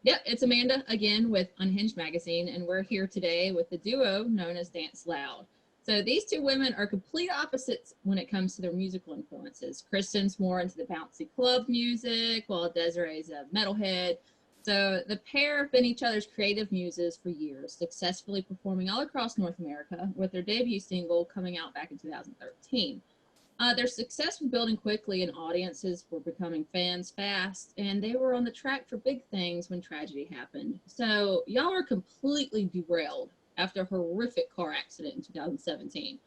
Yep, it's Amanda again with Unhinged Magazine, and we're here today with the duo known as Dance Loud. So these two women are complete opposites when it comes to their musical influences. Kristen's more into the bouncy club music, while Desiree's a metalhead. So the pair have been each other's creative muses for years, successfully performing all across North America, with their debut single coming out back in 2013. Their success was building quickly, and audiences were becoming fans fast, and they were on the track for big things when tragedy happened. So, y'all were completely derailed after a horrific car accident in 2017.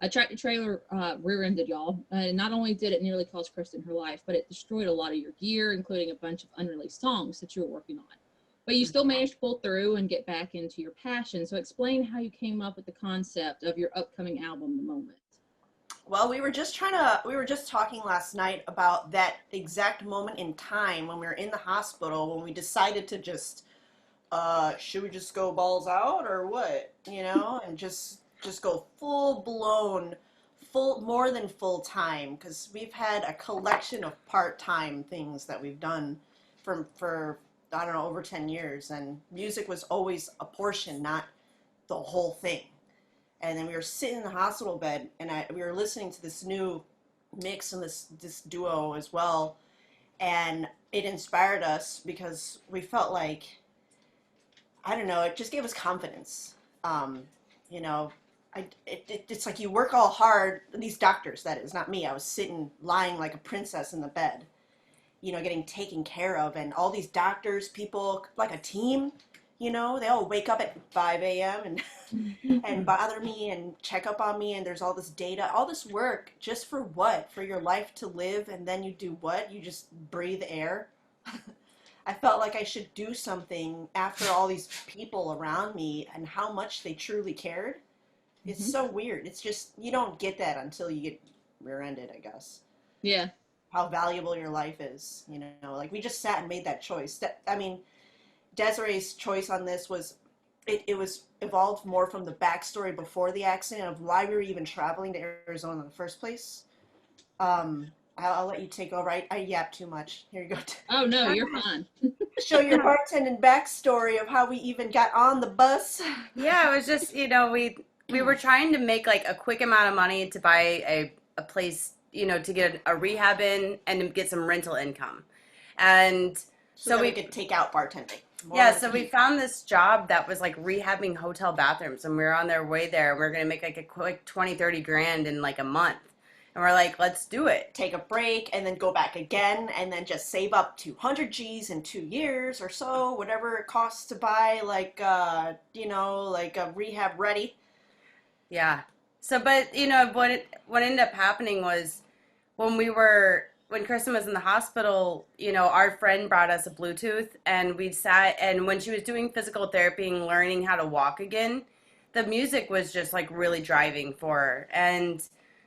A tractor trailer rear-ended y'all. Not only did it nearly cost Kristen her life, but it destroyed a lot of your gear, including a bunch of unreleased songs that you were working on. But you still managed to pull through and get back into your passion. So explain how you came up with the concept of your upcoming album, The Moment. Well, we were just talking last night about that exact moment in time when we were in the hospital when we decided to just, should we just go balls out or what? And just go full blown, more than full time, because we've had a collection of part-time things that we've done for, I don't know, over 10 years, and music was always a portion, not the whole thing. And then we were sitting in the hospital bed, and we were listening to this new mix and this duo as well, and it inspired us because we felt like, I don't know, it just gave us confidence. um, you know it's like you work all hard, these doctors, that is not me. I was sitting lying like a princess in the bed, getting taken care of, and all these doctors, people like a team, they all wake up at 5 a.m. and bother me and check up on me, and there's all this data, all this work, just for what? For your life to live, and then you do what? You just breathe air. I felt like I should do something after all these people around me and how much they truly cared. It's Mm-hmm. so weird. It's just, you don't get that until you get rear-ended, I guess. Yeah. How valuable your life is, like we just sat and made that choice. I mean, Desiree's choice on this was, it was evolved more from the backstory before the accident of why we were even traveling to Arizona in the first place. I'll let you take over. I yap too much. Here you go. Oh, no, you're fine. Show your bartending backstory of how we even got on the bus. Yeah, it was just, we were trying to make like a quick amount of money to buy a place, to get a rehab in and to get some rental income. And So so that we we could take out bartending. More yeah, like so we he. found this job that was like rehabbing hotel bathrooms, and we were on their way there, and we are going to make like a quick 20, 30 grand in like a month. And we're like, let's do it. Take a break and then go back again and then just save up 200 G's in 2 years or so, whatever it costs to buy like like a rehab ready. Yeah. So, but what ended up happening was when Kristen was in the hospital, our friend brought us a Bluetooth, and we sat, and when she was doing physical therapy and learning how to walk again, the music was just like really driving for her. And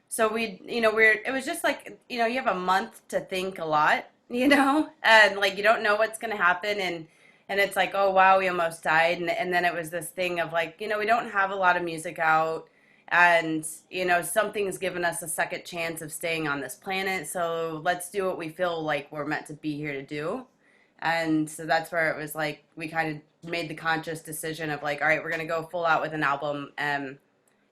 so it was just like, you have a month to think a lot, and like you don't know what's going to happen. And it's like, oh wow, we almost died. And then it was this thing of like, we don't have a lot of music out, and something's given us a second chance of staying on this planet, so let's do what we feel like we're meant to be here to do. And so that's where it was like we kind of made the conscious decision of like, all right, we're going to go full out with an album. And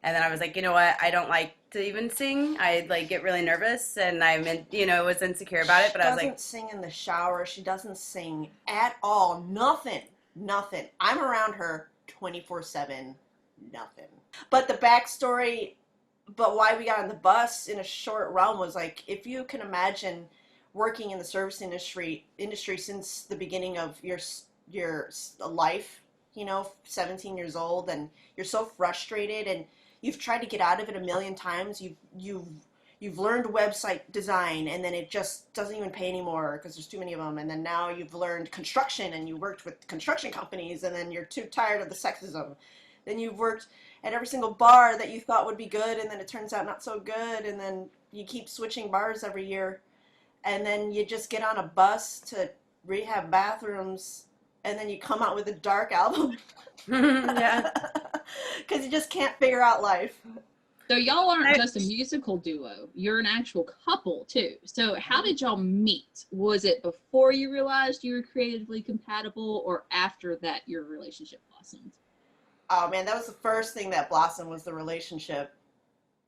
then I was like, you know what, I don't like to even sing. I like get really nervous, and was insecure about it, She but I was doesn't like, sing in the shower. She doesn't sing at all. Nothing. Nothing. I'm around her 24/7. Nothing. But the backstory, but why we got on the bus in a short run was like, if you can imagine working in the service industry since the beginning of your life, 17 years old, and you're so frustrated, and you've tried to get out of it a million times. You've learned website design, and then it just doesn't even pay anymore because there's too many of them. And then now you've learned construction, and you worked with construction companies, and then you're too tired of the sexism. Then you've worked at every single bar that you thought would be good, and then it turns out not so good, and then you keep switching bars every year, and then you just get on a bus to rehab bathrooms, and then you come out with a dark album yeah. because you just can't figure out life. So y'all aren't just a musical duo, you're an actual couple too. So how did y'all meet? Was it before you realized you were creatively compatible, or after that your relationship blossomed? Oh man, that was the first thing that blossomed, was the relationship.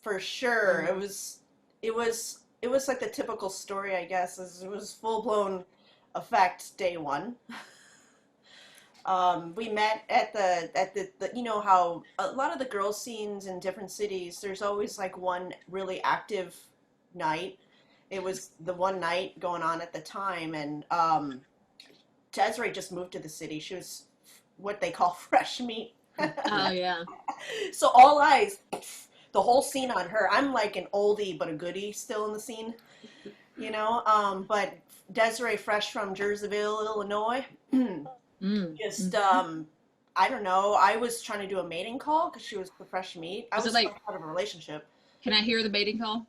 For sure. Mm. It was like the typical story, I guess. It was full blown effect day one. We met at the you know how a lot of the girl scenes in different cities, there's always like one really active night. It was the one night going on at the time, and Desiree just moved to the city. She was what they call fresh meat. Oh yeah. So all eyes, the whole scene on her. I'm like an oldie but a goodie still in the scene, you know. But Desiree, fresh from Jerseyville, Illinois, Mm. just Mhm. I don't know. I was trying to do a mating call because she was the fresh meat. I Was it was like, out of a relationship. can I hear the mating call?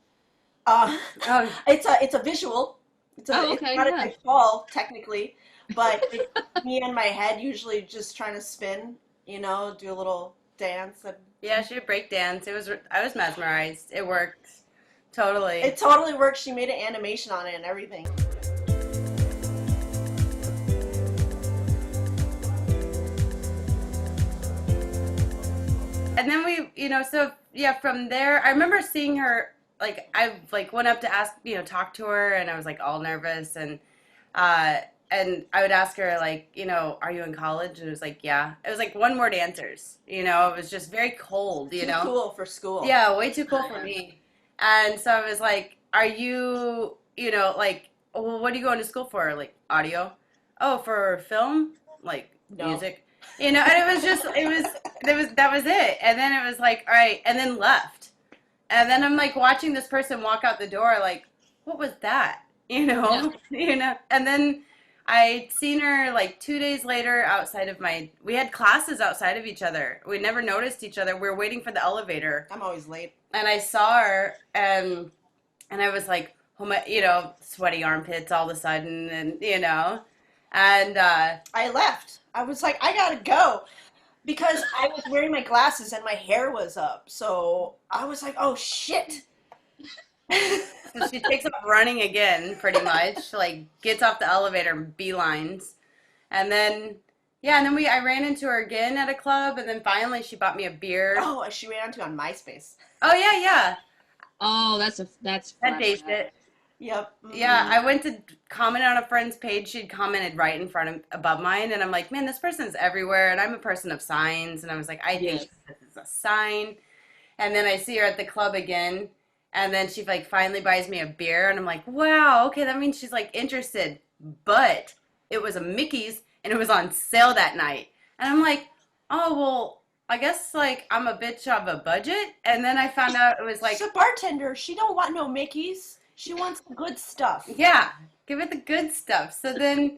Uh, Oh, it's a visual. Oh, It's okay, not yeah. a call technically, but it's me in my head usually just trying to spin. You know, do a little dance. And yeah, she would break dance. I was mesmerized. It worked. Totally. it totally worked. She made an animation on it and everything. And then so yeah, from there, I remember seeing her, like, I like went up to ask, talk to her, and I was like all nervous, uh, and I would ask her, like, are you in college? And it was like, yeah. It was like one word answers, it was just very cold, Too cool for school. Yeah, way too cool Oh for yeah. me. And so I was like, are you, like, well, what are you going to school for? Like, audio? Oh, for film? Like, No. music? And it was just, that was it. And then it was like, all right, and then left. And then I'm like watching this person walk out the door, like, what was that? Yeah. And then I'd seen her like 2 days later outside of we had classes outside of each other. We never noticed each other. We were waiting for the elevator, I'm always late. and I saw her, and I was like, oh my, sweaty armpits all of a sudden, and I left. I was like, I gotta go because I was wearing my glasses and my hair was up. So I was like, oh shit. so she takes off running again, pretty much, like gets off the elevator, beelines, and then yeah, and then I ran into her again at a club, and then finally she bought me a beer. Oh, she ran onto on MySpace. Oh yeah, yeah, Oh, that's that flash dates back. it. Yep. Yeah, I went to comment on a friend's page. She'd commented right in front of above mine, and I'm like, man, this person's everywhere, and I'm a person of signs, and I was like, I think Yes. this is a sign. And then I see her at the club again, and then she like finally buys me a beer, and I'm like, wow, okay, that means she's like interested. But it was a Mickey's, and it was on sale that night, and I'm like, oh well, I guess like I'm a bitch of a budget, and then I found out it was like, She's a bartender. She don't want no Mickeys. She wants the good stuff. yeah, give it the good stuff. So then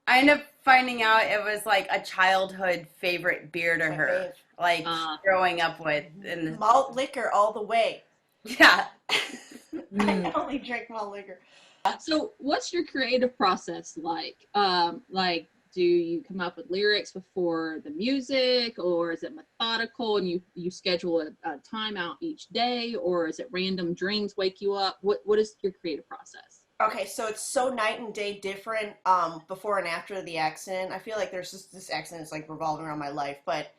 I end up finding out it was like a childhood favorite beer to My her, fave. like Uh, growing up with, and Malt liquor all the way. yeah. I mm. only drink malt liquor. So, what's your creative process like? Like, do you come up with lyrics before the music, or is it methodical and you schedule a time out each day, or is it random dreams wake you up? What is your creative process? Okay, so it's so night and day different before and after the accident. I feel like there's just this accident is like revolving around my life, but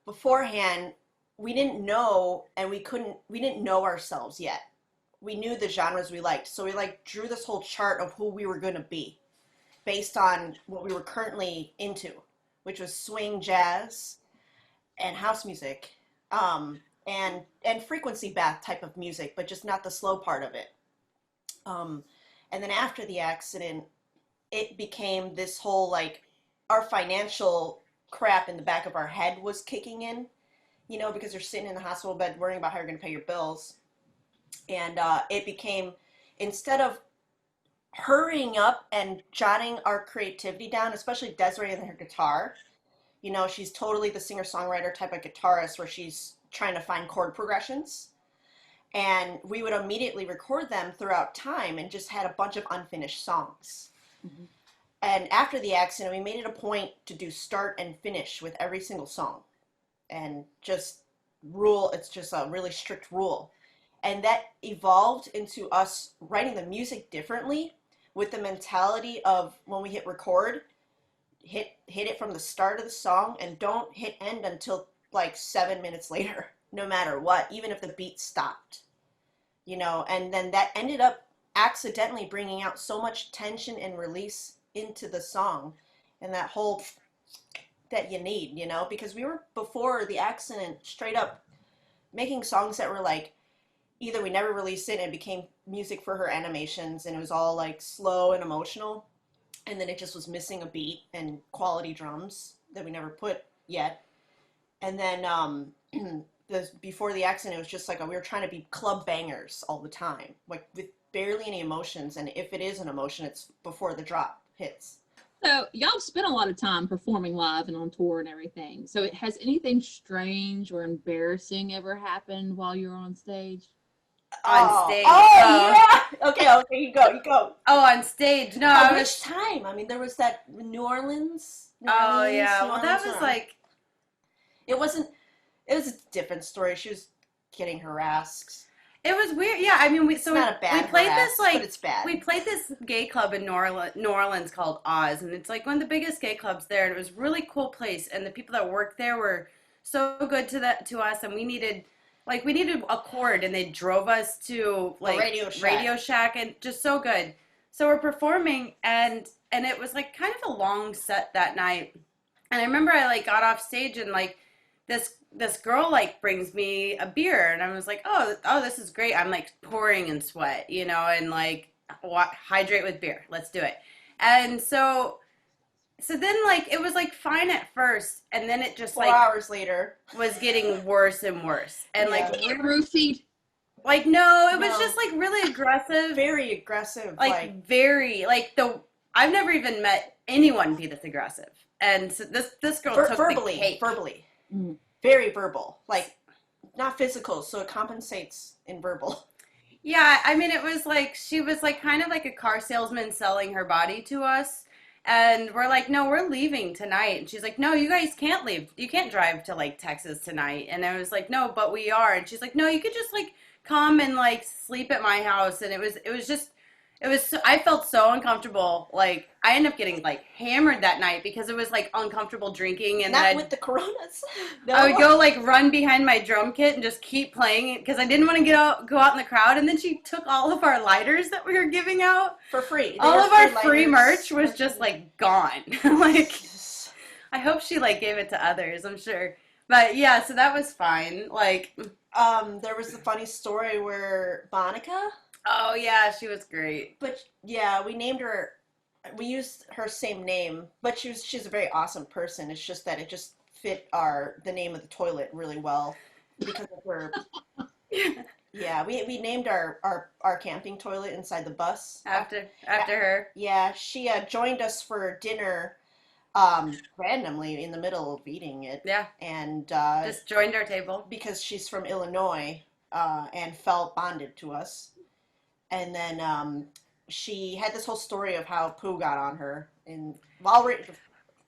beforehand we didn't know and we didn't know ourselves yet. We knew the genres we liked. So we like drew this whole chart of who we were going to be based on what we were currently into, which was swing, jazz, and house music. And frequency bath type of music, but just not the slow part of it. Um, and then after the accident, it became this whole like our financial crap in the back of our head was kicking in, because you're sitting in the hospital bed worrying about how you're going to pay your bills. And it became, instead of hurrying up and jotting our creativity down, especially Desiree and her guitar, she's totally the singer songwriter type of guitarist where she's trying to find chord progressions. And we would immediately record them throughout time and just had a bunch of unfinished songs. Mhm. And after the accident, we made it a point to do start and finish with every single song and just rule. It's just a really strict rule. And that evolved into us writing the music differently with the mentality of when we hit record, hit it from the start of the song and don't hit end until like 7 minutes later, no matter what, even if the beat stopped, and then that ended up accidentally bringing out so much tension and release into the song and that whole that you need, because we were before the accident straight up making songs that were like either we never released it and it became music for her animations and it was all like slow and emotional and then it just was missing a beat and quality drums that we never put yet. And then before the accident, it was just like we were trying to be club bangers all the time, like with barely any emotions. And if it is an emotion, it's before the drop hits. So y'all spent a lot of time performing live and on tour and everything. So has anything strange or embarrassing ever happened while you were on stage? On stage. Yeah. Okay, you go. Oh, on stage. No, At which time? I mean, there was that New Orleans. Oh, yeah. Well, that was like... It was a different story. She was getting harassed. It was weird. Yeah, I mean, we played this like, but it's bad. We played this gay club in New Orleans called Oz, and it's like one of the biggest gay clubs there, and it was a really cool place, and the people that worked there were so good to us, and we needed a chord, and they drove us to like Radio Shack, and just so good. So we're performing, and it was like kind of a long set that night, and I remember I like got off stage and like this girl like brings me a beer and I was like, oh, this is great. I'm like pouring in sweat, and like hydrate with beer. Let's do it. And so then like it was like fine at first, and then it just 4 like hours later was getting worse and worse. And like roofied. Like no, it was just like really aggressive. Very aggressive. Like very like I've never even met anyone be this aggressive. And so this girl took verbally, the cake. Verbally. Very verbal, like not physical, so it compensates in verbal. Yeah, I mean, it was like she was like kind of like a car salesman selling her body to us, and we're like, no, we're leaving tonight. And she's like, no, you guys can't leave. You can't drive to like Texas tonight. And I was like, no, but we are. And she's like, no, you could just like come and like sleep at my house. And it was I felt so uncomfortable. Like I ended up getting like hammered that night because it was like uncomfortable drinking, and not with the Coronas. No. I would go like run behind my drum kit and just keep playing it because I didn't want to go out in the crowd. And then she took all of our lighters that we were giving out for free. All of our free merch was just like gone. Like I hope she like gave it to others. I'm sure, but yeah. So that was fine. Like there was the funny story where Monica. Oh, yeah, she was great. But, yeah, we named her, we used her same name, but she's a very awesome person. It's just that it just fit the name of the toilet really well because of her. Yeah, we named our camping toilet inside the bus. After her. Yeah, she joined us for dinner randomly in the middle of eating it. Yeah. And just joined our table. Because she's from Illinois and felt bonded to us. And then she had this whole story of how Pooh got on her. And I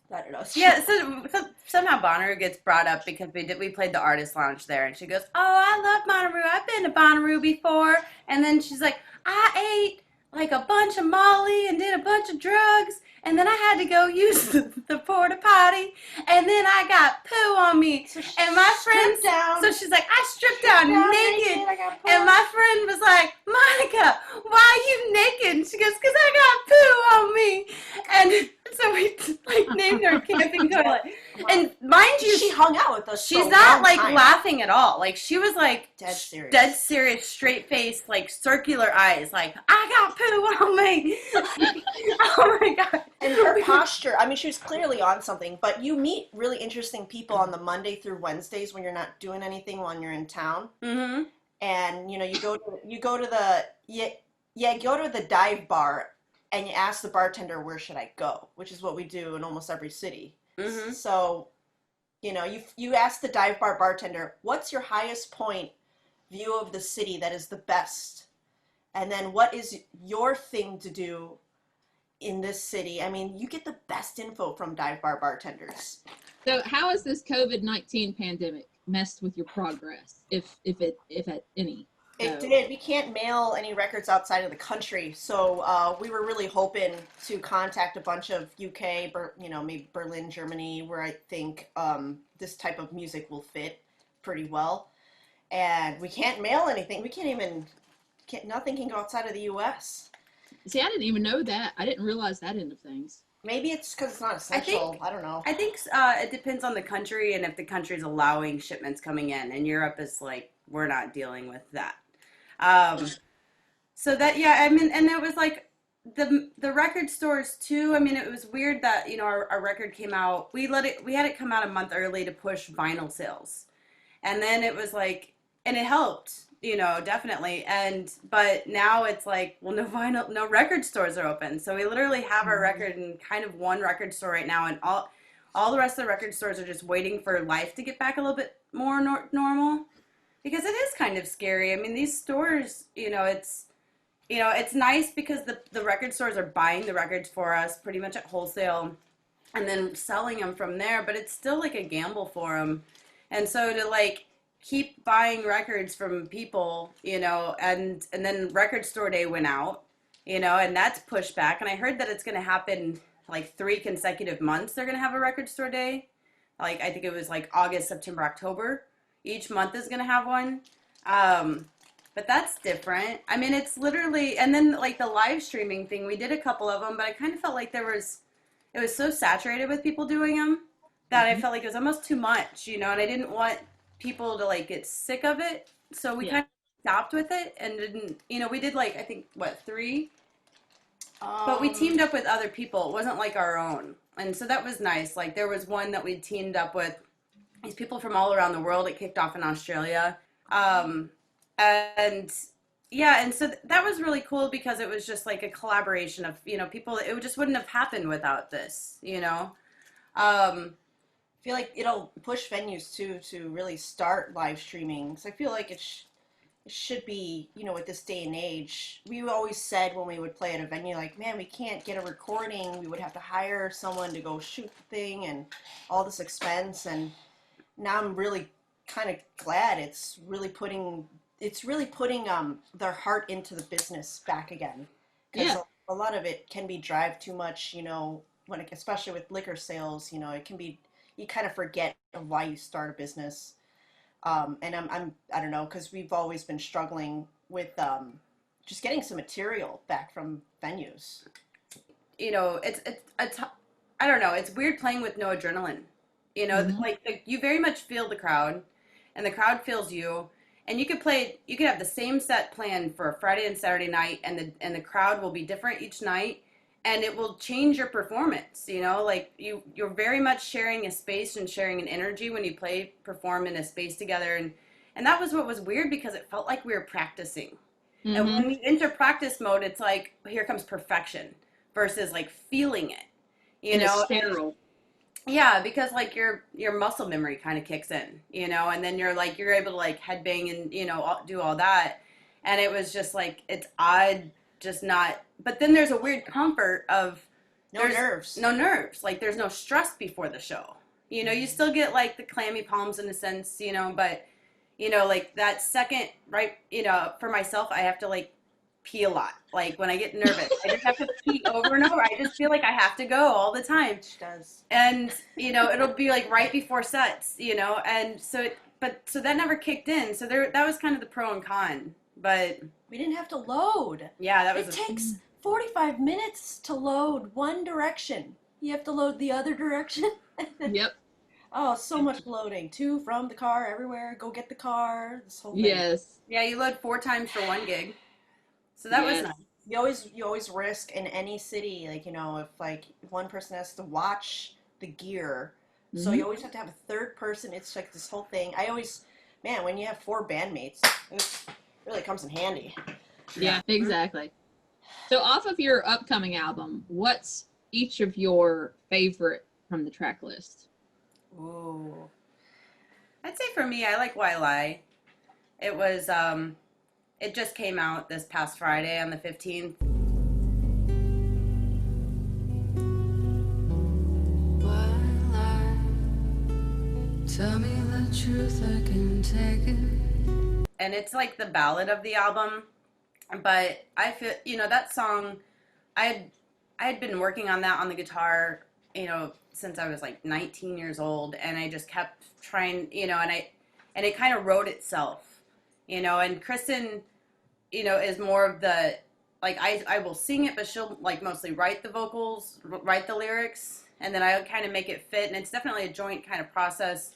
don't know. Yeah, so somehow Bonnaroo gets brought up because we played the artist lounge there. And she goes, oh, I love Bonnaroo. I've been to Bonnaroo before. And then she's like, I ate like a bunch of Molly and did a bunch of drugs. And then I had to go use the porta potty, and then I got poo on me. So and my friend, so she's like, I stripped down naked. And my friend was like, Monica, why are you naked? And she goes, because I got poo on me. And so we like named her camping toilet. And mind you, she hung out with us. She's not like laughing at all. Like she was like dead serious, straight face, like circular eyes. Like I got poo on me. Oh my god. And her posture, I mean, she was clearly on something, but you meet really interesting people on the Monday through Wednesdays when you're not doing anything when you're in town. Mm-hmm. And, you go to the dive bar and you ask the bartender, where should I go? Which is what we do in almost every city. Mm-hmm. So, you ask the dive bar bartender, what's your highest point view of the city that is the best? And then what is your thing to do in this city? I mean, you get the best info from dive bar bartenders. So how has this COVID-19 pandemic messed with your progress, if at any. It So, did. We can't mail any records outside of the country, so we were really hoping to contact a bunch of UK, maybe Berlin, Germany, where I think this type of music will fit pretty well. And we can't mail anything. We can't even, nothing can go outside of the US. see, I didn't even know that. I didn't realize that end of things. Maybe it's because it's not essential. I don't know. I think it depends on the country and if the country's allowing shipments coming in. And Europe is like, we're not dealing with that. Um, so that, yeah, I mean, and it was like the record stores too. I mean, it was weird that, you know, our record came out. We had it come out a month early to push vinyl sales. And then it was like, and it helped, you know, definitely. But now it's like, well, no record stores are open. So we literally have our record in kind of one record store right now. And all the rest of the record stores are just waiting for life to get back a little bit more normal. Because it is kind of scary. I mean, these stores, it's nice because the record stores are buying the records for us pretty much at wholesale and then selling them from there, but it's still like a gamble for them. And so to like keep buying records from people, and then record store day went out, and that's pushed back. And I heard that it's going to happen like 3 consecutive months. They're going to have a record store day. Like, I think it was like August, September, October. Each month is going to have one. But that's different. I mean, it's literally, and then like the live streaming thing, we did a couple of them, but I kind of felt like it was so saturated with people doing them that I felt like it was almost too much, and I didn't want people to like get sick of it. So we kind of stopped with it and didn't, we did like, I think, 3? But we teamed up with other people. It wasn't like our own. And so that was nice. Like there was one that we teamed up with these people from all around the world. It kicked off in Australia. And yeah, and so that was really cool because it was just like a collaboration of, people. It just wouldn't have happened without this, I feel like it'll push venues too to really start live streaming. Because I feel like it should be, with this day and age. We always said when we would play at a venue, like, man, we can't get a recording. We would have to hire someone to go shoot the thing and all this expense. And now I'm really kind of glad it's really putting their heart into the business back again. Because a lot of it can be drive too much, especially with liquor sales, it can be, you kind of forget why you start a business. And I don't know, because we've always been struggling with just getting some material back from venues. It's I don't know, it's weird playing with no adrenaline. Like you very much feel the crowd, and the crowd feels you. And you could have the same set planned for a Friday and Saturday night, and the crowd will be different each night, and it will change your performance. Like you're very much sharing a space and sharing an energy when you perform in a space together, and that was what was weird because it felt like we were practicing. Mm-hmm. And when we enter practice mode, it's like here comes perfection versus like feeling it. It's sterile. Yeah, because like your muscle memory kind of kicks in, and then you're able to like headbang and do all that, and it was just like it's odd, just not. But then there's a weird comfort of no nerves, like there's no stress before the show. You still get like the clammy palms in a sense, but like that second, right? For myself, I have to like pee a lot. Like when I get nervous, I just have to pee over and over. I just feel like I have to go all the time. She does. And it'll be like right before sets, and so that never kicked in. So that was kind of the pro and con. But we didn't have to load. Yeah, it takes 45 minutes to load one direction. You have to load the other direction. Yep. Oh, so much loading. To, from, the car, everywhere. Go get the car. This whole thing. Yes. Yeah, you load 4 times for one gig. So that was nice. You always risk in any city, like, if like one person has to watch the gear, so you always have to have a third person. It's like this whole thing. When you have 4 bandmates, it really comes in handy. Yeah, exactly. So off of your upcoming album, what's each of your favorite from the track list? Ooh. I'd say for me, I like Why Lie. It was, it just came out this past Friday on the 15th. Why lie? Tell me the truth, I can take it. And it's like the ballad of the album, but I feel, that song, I had been working on that on the guitar, since I was like 19 years old, and I just kept trying, and it kind of wrote itself, and Kristen, is more of the, like, I will sing it, but she'll like mostly write the vocals, write the lyrics, and then I kind of make it fit, and it's definitely a joint kind of process.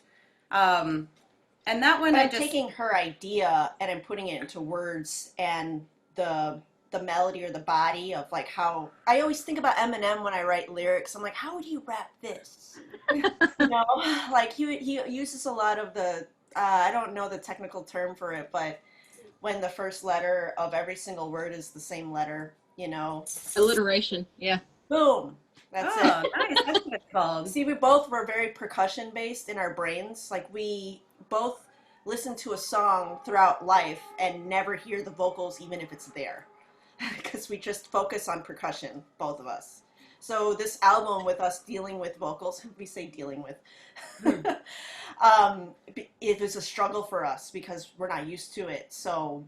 And that one, I'm taking her idea and I'm putting it into words, and the melody or the body of like how I always think about Eminem when I write lyrics. I'm like, how would you rap this? Like he uses a lot of the I don't know the technical term for it, but when the first letter of every single word is the same letter, Alliteration, yeah. Boom. That's it. Nice. That's what it's called. See, we both were very percussion based in our brains. Like we both listen to a song throughout life and never hear the vocals even if it's there. Because we just focus on percussion, both of us. So this album with us dealing with vocals, we say dealing with, it was a struggle for us because we're not used to it. So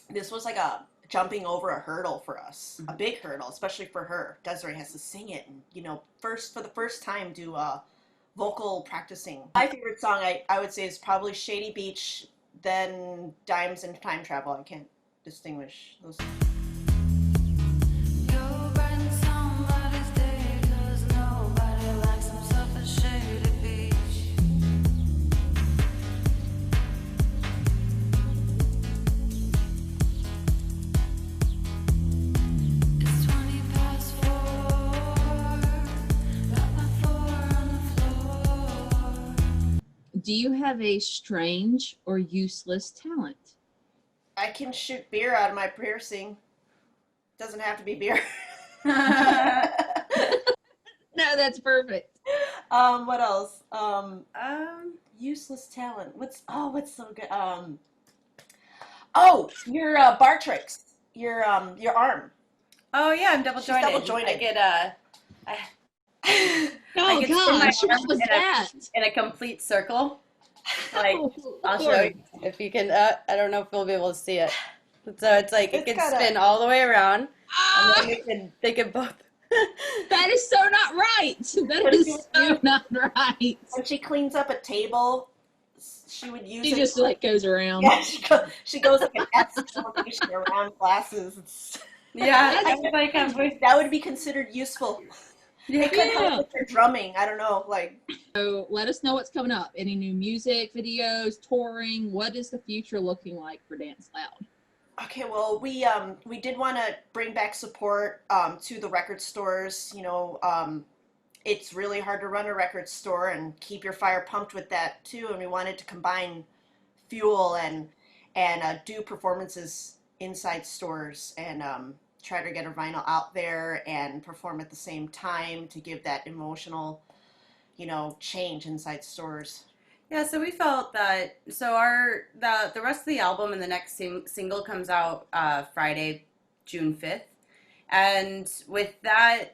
this was like a jumping over a hurdle for us, a big hurdle, especially for her. Desiree has to sing it and, for the first time do vocal practicing. My favorite song I would say is probably Shady Beach, then Dimes and Time Travel. I can't distinguish those. Do you have a strange or useless talent? I can shoot beer out of my piercing. Doesn't have to be beer. No, that's perfect. What else? Useless talent. What's so good? Your bar tricks. Your arm. Oh yeah, I'm double jointed. Double jointed. I get Oh gosh, what was that? In a complete circle. Like, I'll show Lord. you if you can. I don't know if we'll be able to see it. So it's like it It's can kinda- spin all the way around, Ah, and they can both. that is so not right. That is so not right. When she cleans up a table, she would use She it. just like goes around. Yeah, she goes like an exclamation around glasses. Yeah, I was like, That would be considered useful. It could help with her drumming. I don't know, like. So let us know what's coming up. Any new music, videos, touring? What is the future looking like for Dance Loud? Okay, well, we did want to bring back support to the record stores. It's really hard to run a record store and keep your fire pumped with that too. And we wanted to combine fuel and do performances inside stores and try to get a vinyl out there and perform at the same time to give that emotional, change inside stores. Yeah, so we felt that the rest of the album and the next single comes out Friday, June 5th. And with that,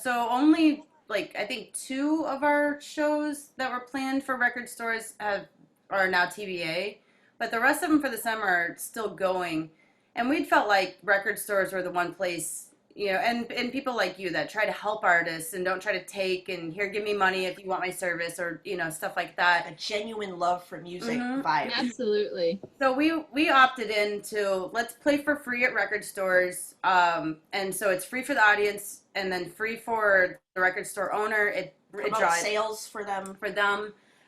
so only like I think 2 of our shows that were planned for record stores are now TBA, but the rest of them for the summer are still going. And we'd felt like record stores were the one place, and people like you that try to help artists and don't try to take and here, give me money if you want my service or, stuff like that. A genuine love for music Mhm. vibe. Absolutely. So we opted into let's play for free at record stores. And so it's free for the audience and then free for the record store owner. It drives sales for them. and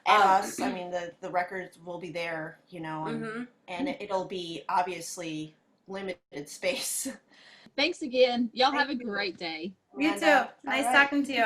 us. I mean, the records will be there, Mhm. and it'll be obviously limited space. Thanks again. Y'all Thank have a you. great day. You And, too. all Nice right. talking to you.